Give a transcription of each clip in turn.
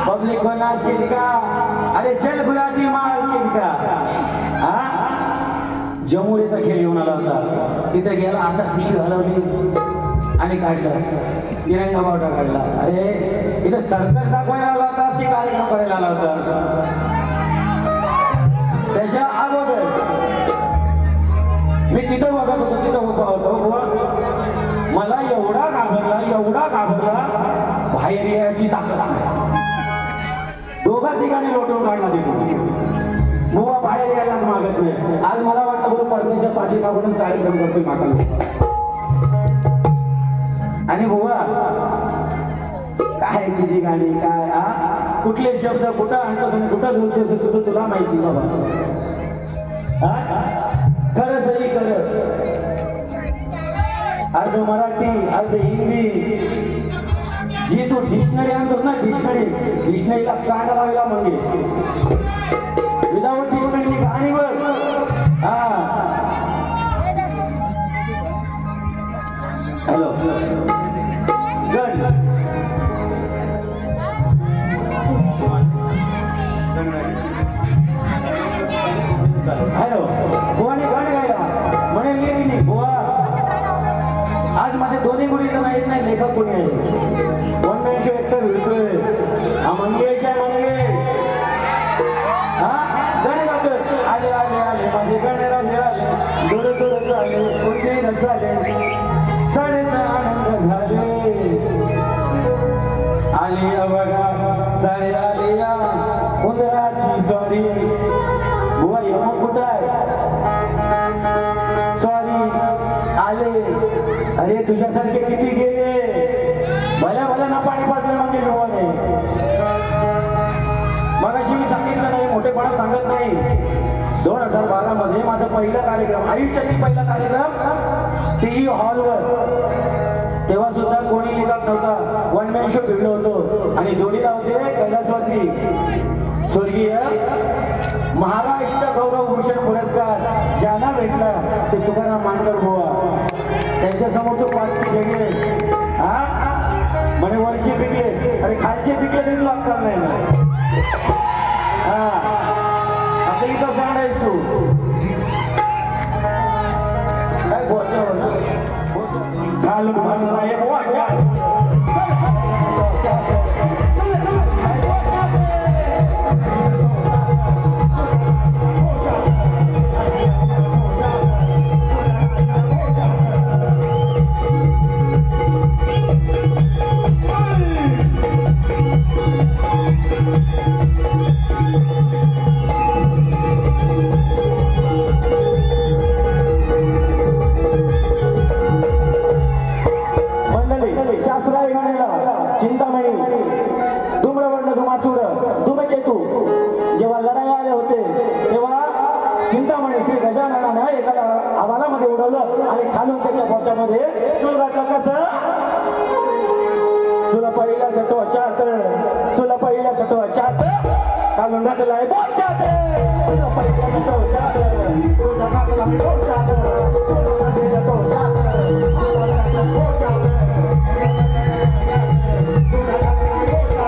Public को नाच के दिखा, अरे चल गुलाटी मार के दिखा. जमुरीचा खेळ येऊन आला होता, तिथे गेला असा पिशवी हलवली आणि काढला, तिरंगा बावटा काढला. अरे इथे सर्कस दाखवायला आला होता की कार्यक्रम करायला आला होता? त्याच्या अगोदर मी तिथं बघत होतो, तिथं उभा होतो, मला एवढा घाबरला बाहेर यायची ताकद नाही. दोघा तिघांनी लोटून काढला तिथून. बुवा बाहेर यायलाच मागत नाही. आज मला वाटतं बरोबर पडद्याच्या पाठीमागूनच कार्यक्रम करतोय माका. आणि बुवा काय तुझी गाणी काय, कुठले शब्द कुठं आणतोस आणि कुठं बोलतोस तुझं तुला माहिती बाबा. खरं सही खरं, अर्ध मराठी अर्ध हिंदी. जी तू डिक्शनरी आणतोस ना, डिक्शनरीला कान लावायला मंगेश. विदाउट डिक्शनरी गाणी बघ. हॅलो हॅलो बुवाने गाणं गायला म्हणेल की नाही बुवा. आज माझे दोन्ही गुणी तर माहीत नाही लेखक कोणी आहे. वन मॅन शो एकटा भेटतोय, हा मंगेश आहे मंगेश. गाणे गातोय, आले आले आले माझे गाणे राजे आले, थोडं थोडं झाले कोणते न झाले, साडेचा आनंद झाले. आली बघा सारे आले या उंदराची सॉरी. बुवा यम कुठं आहे? सॉरी आले. अरे तुझ्यासारखे किती गेले, भल्या भल्या ना पाणी पाजले म्हणजे बुवाने. मगाशी मी सांगितलं नाही, मोठेपणा सांगत नाही. 2012 मध्ये माझा पहिला कार्यक्रम, आयुष्यातील पहिला कार्यक्रम टीव्ही हॉलवर. तेव्हा सुद्धा कोणी लेखक नव्हता, वन मॅन शो फिरलो होतो आणि जोडीला होते कैलासवासी स्वर्गीय महाराष्ट्र गौरव भूषण पुरस्कार ज्यांना भेटला ते तुकाराम मानकर बुवा. त्यांच्या समोर तो पाच जगे म्हणे वरचे पिकले, अरे खालचे पिकले तरी लागतात नाही ना. आता इथं सांगायच तू काय बोलतो घालून म्हणलाय बोचा. उडवलं आणि खालून त्याच्या बोच्यामध्ये सूर घातलं. कसं तुला पहिला जातो अशात, तुला पहिला जातो अशात, खालून घातलाय बोच्यात. तुला पहिला जातो अशात, तुला घातलाय बोच्यात, तुला पहिला जातो अशात, तुला घातलाय बोच्यात, तुला घातलाय बोच्यात.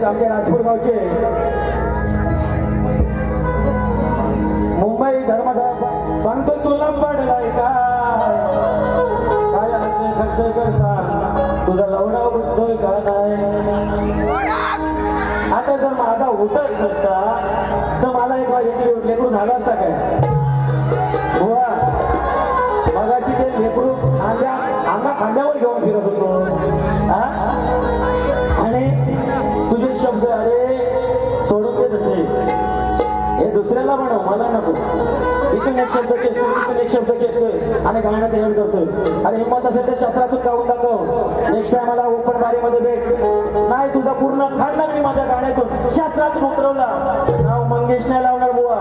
आमच्या राजपूर गावचे मुंबई धर्मदाय सांगतो तुला पडलाय काय असे खर्च कर सांग तुझा लवडा उठतोय का नाही. आता जर माझा उठत नसता तर मला एक वाजे लेकरू झाला असता काय बुवा. मगाशी ते लेकरू खांद्यावर घेऊन फिरत होतो आणि तुझे शब्द अरे सोडून देत होते. हे दुसऱ्याला म्हणव मला नको. इथून एक शब्द खेचतोय इथून एक शब्द खेचतोय आणि गाणं तयार करतोय. अरे हिंमत असेल तर शास्त्रातून गाऊन दाखव. नेक्स्ट टाइम मला ओपन बारीमध्ये भेट. नाही तुझा पूर्ण खांड मी माझ्या गाण्यातून शास्त्रातून उतरवला. नाव मंगेश नाही लावणार बुवा.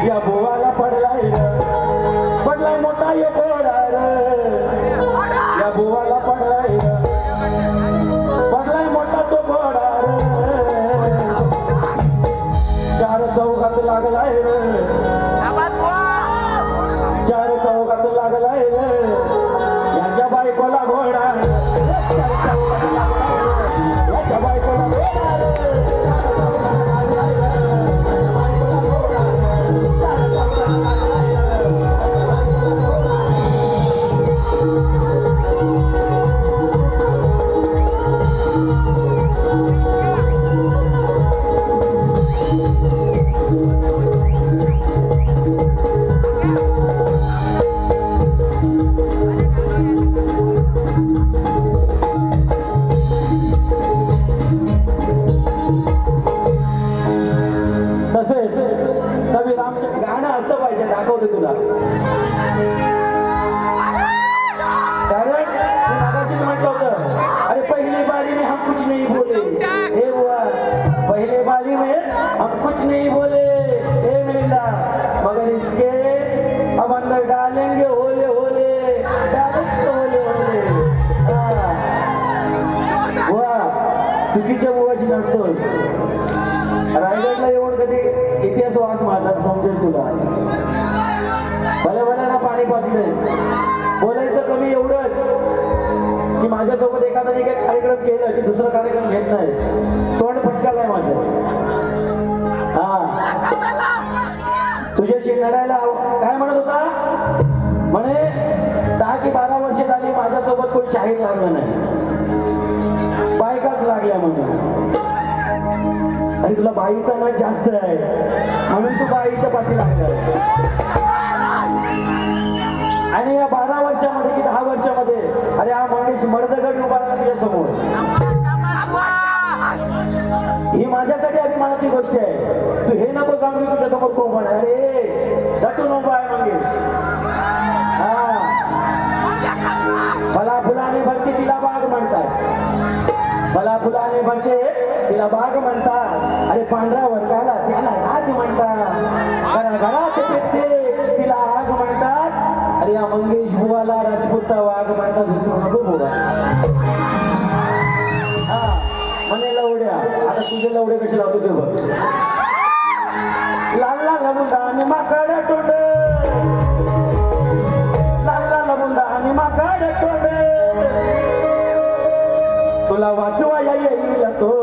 या बुवाला पडलाय मोठा यो घोडा रे. या बुवाला पडलाय मोठा तो घोडा रे. चार चौघात लागलाय रे. चार चौघात लागलाय रे. याच्या बायकोला घोडा याच्या बायकोला घोडा रे. दाखवते तुला. कारण मी मागाशीच म्हटलं होतं अरे पहली बारी में हम कुछ नहीं बोले. हे बुआ पहले बारी में हम कुछ नहीं बोले. हे मिलिंदा मगर इसके अब अंदर डालेंगे होले होले डालेंगे होले होले. बुआ चुकीच्या बुवाशी लढतोय. रायगडला येऊन कधी इतिहास वाच माझा समजेल तुला. भले भले ना पाणी पाजलंय. बोलायचं कमी एवढंच की माझ्यासोबत एखाद्याने काही कार्यक्रम केलं की दुसरा कार्यक्रम घेत नाही. तोंड फटकालाय माझं. तुझ्याशी लढायला काय म्हणत होता म्हणे 10 की 12 वर्ष झाली माझ्यासोबत कोणी शाहीर लागलं नाही. बायकाच लागल्या म्हणून. आणि तुला बाईचा नाच जास्त आहे म्हणून तू बाईच्या पाठी लागलाय. आणि या 12 वर्षामध्ये की 10 वर्षामध्ये अरे हा मंगेश मर्दगड उभारला तुझ्या समोर. ही माझ्यासाठी अभिमानाची गोष्ट आहे. तू हे नको सांगू तुझ्या समोर कोण आहे. अरे दटून उभा आहे मंगेश. मला फुलाने भरते तिला बाग म्हणतात. मला फुलाने भरते तिला बाग म्हणतात. अरे पांढरा वर्गाला त्याला आग म्हणतात, घराघरात पेटते तिला आग म्हणतात. अरे या मंगेश बुवाला राजपूतचा वाघ म्हणतात, विसरू नको बुवा. हा म्हणे लवड्या, आता तुझे लवडे कसे लावतो ते बघ. लाल लाल बुंदा आणि माकड तोंड, लाल लाल बुंदा आणि माकड तोंड, तुला वाचवा येईल तो.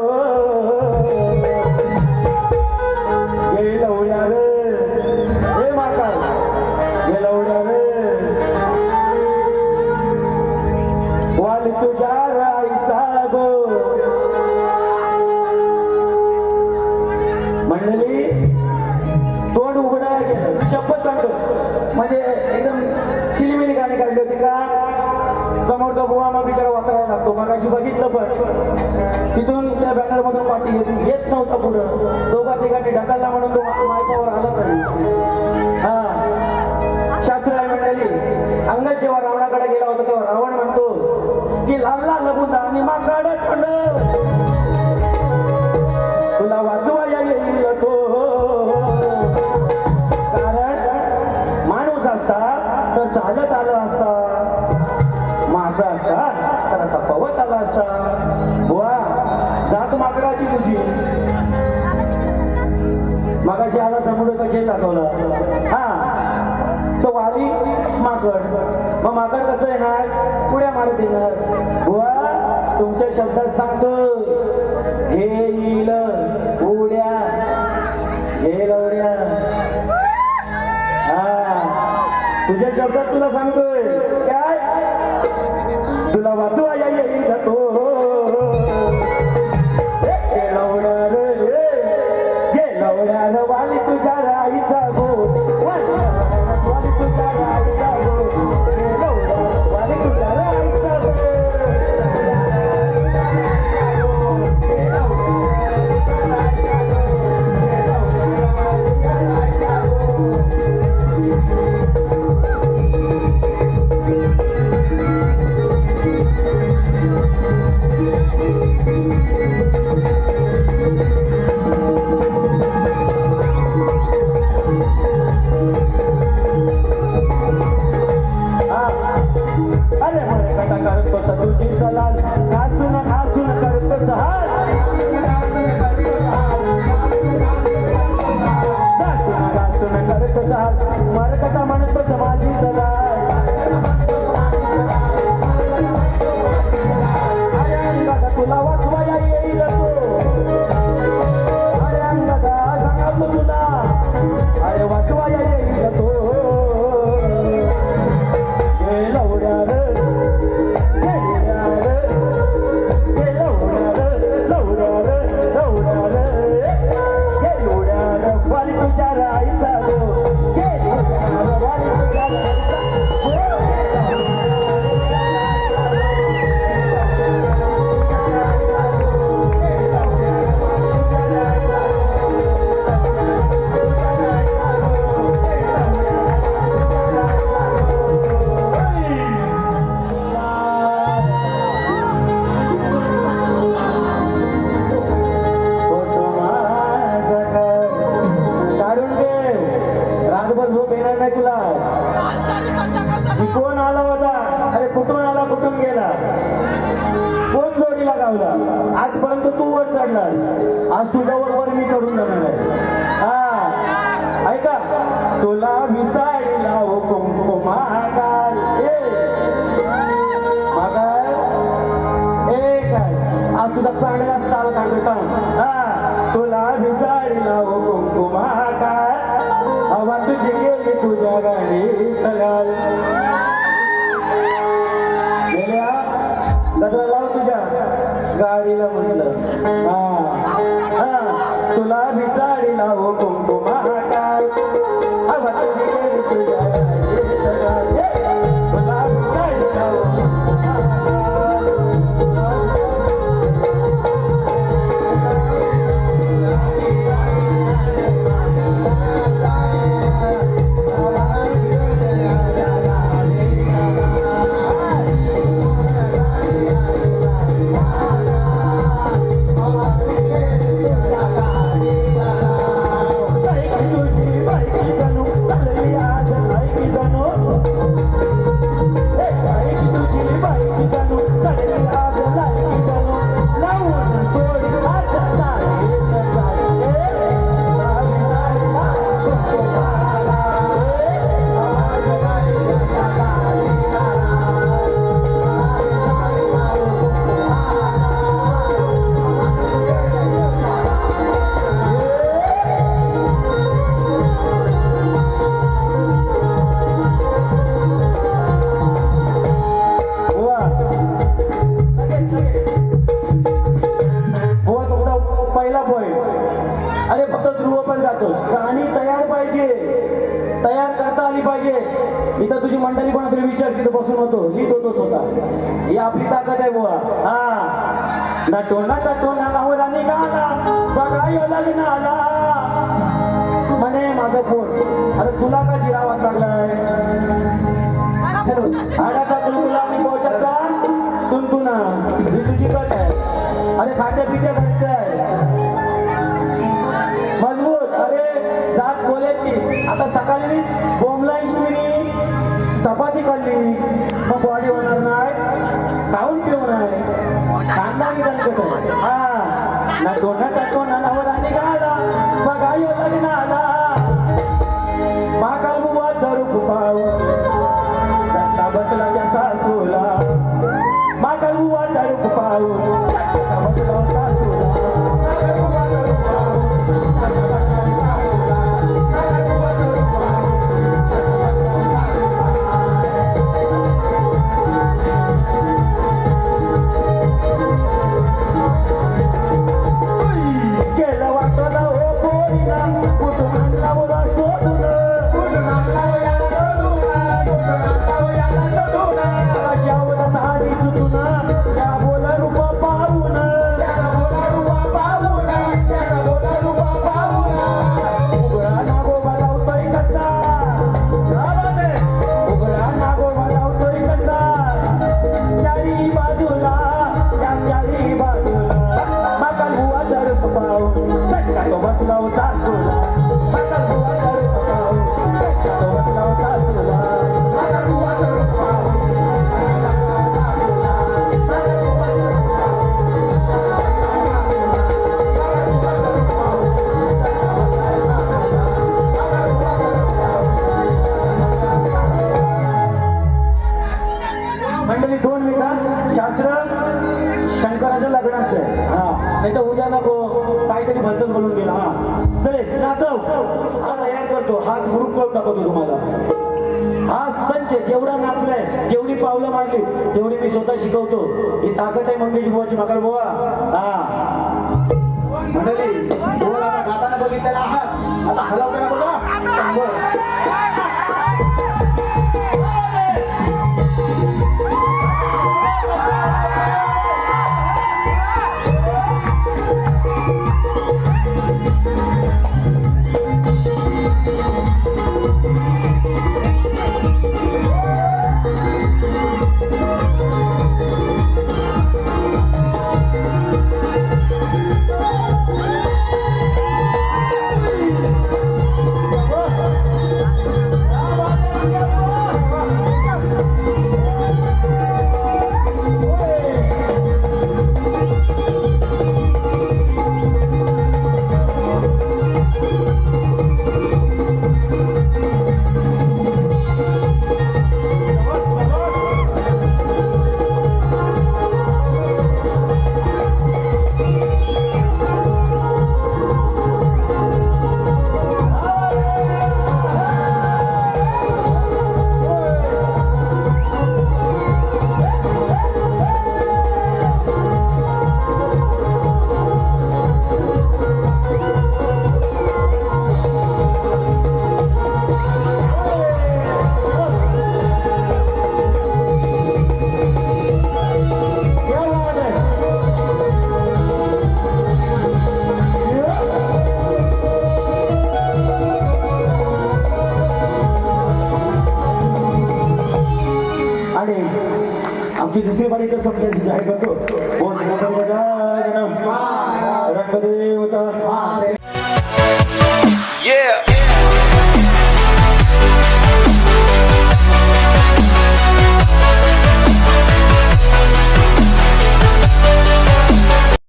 ये लवड्या रे, हे माकड, ये लवड्या रे, वाल तुझ्या राईचा गो. मंडळी तोंड उघडायला गेलं, शपथ सांगतो. म्हणजे एकदम चिलीमिली गाणी काढली होती का, समोरचा बुवा मग बिचारा वाचायला लागतो. मग अशी बघितलं पण तिथून त्या बॅनर मधून पाठी येत नव्हता पुढं. दोघा तिघांनी ढकलला म्हणून तो मायपावर आला तरी. हा शास्त्र आहे मंडळी. अंगद जेव्हा रावणाकडे गेला होता तेव्हा रावण म्हणतो की लाल बुंदा आणि माकड तोंड, तुला वाचवा येईल तो. कारण माणूस असता तर चालत आला असता, मासा असता तर असा पवत आला असता. बुवा जात माकडाची तुझी. मगाशी आला जमुड्याचा खेळ दाखवला. हा तो वारी माकड, मग माकड कसं येणार, पुढे मारत येणार. बुवा तुमच्या शब्दात सांगतो, घेईल उड्या, घे लवड्या. हा तुझ्या शब्दात तुला सांगतोय काय, तुला वाचवा येईल तो. गे लवड्या रे, गे लवड्या रे, वाली तुझ्या राईचा गो, वाली तुझ्या राईचा गो, गे लवड्या वाली तुझ्या राईचा गो. अरे मरे कटा करतो तुझी सलाल, घासून घासून करतो सहाल, घासून घासून करतो सहाल, मरकटा म्हणतो माझी सलाल. अरे अंगादा तुला वाचवा येईल तो, अरे अंगादा सांगतो तुला, अरे वाचवा येईल तो. कोण आला होता, अरे कुठून आला कुठून गेला, कोण जोडीला गावला, आजपर्यंत तू वर चढलास, आज तुझ्यावर वर मी चढून जाणार आहे. हा ऐका, तुला विसाडीला हो कुंकुमागाल, मागाल ए काय, आज तुझा चांगला चाल काढतो. हा तुला विसाडीला हो कुंकुमागाल, हवा तुझी गेली तुझ्या गाडीत घाल. गेल्या गजरा लाव तुझ्या गाडीला म्हटलं. हा तुला भिसाडीला हो कुंकुमा काल, हवा तुझी गेली तुझ्या गाडीत घाल. तुला भिसाडीला हो करता आली पाहिजे. इथं तुझी मंडळी पण असेल विचार तिथं बसून होतो लिहित होतो स्वतः. ही आपली ताकद आहे बुवा. हा नटो नटो नाला निघाला बघा यो लग्नाला म्हणे माझं फोन. अरे तुला का जिरावात लागलाय? आड्याचा तुलतुला आणि पोचाचा तुंतुना ही तुझी कट आहे. अरे खाद्य पित्या घरचं आहे मजबूत. अरे जात बोलायची. आता सकाळी बोमलाईन शिवली चपाती खाल्ली मग बॉडी होणार नाही. खाऊन पिऊन आहे कांदा निघाल आहे. हा नटो नटो नवर निघाला बघा यो लग्नाला माकाल बुवा जरूर पाऊ बसला त्या सासूला माकाल बुवा जरूर पाऊ बसला सासूला. गेलं वाटलं हो पोरीला कुठून आणला बोला शोधून शावदात आधी सुटून त्या बोला रूपा पाहून उघडा नागोबा लावतोय कसा उघडा नागोबा लावतोय कसा चारी बाजूला त्या चारी बाजूला माकाल बुवा जर पाहून तो बसला होता तुला माकाल बुवा जर पाहून तो बसला होता तुला. मंडळी 2 मिनिटात शास्त्र शंकराच्या लग्नाचं आहे. हा नाही तर उद्या नको काहीतरी भलतच बोलून गेला. हा चले नाचव हा तयार करतो. हाच ग्रुप करून टाकतो तुम्हाला. हा संच जेवढा नाचलाय जेवढी पावलं मारली तेवढी मी स्वतः शिकवतो. ही ताकद आहे मंगेश बुवाची मकर बुवा. हा मंडळी तुम्हाला गाताना बघितलेला आहात. आता हलवताना बघा. आमची दुसरी बारी तर समजायची जाहीर करतो. बोल गणपती होता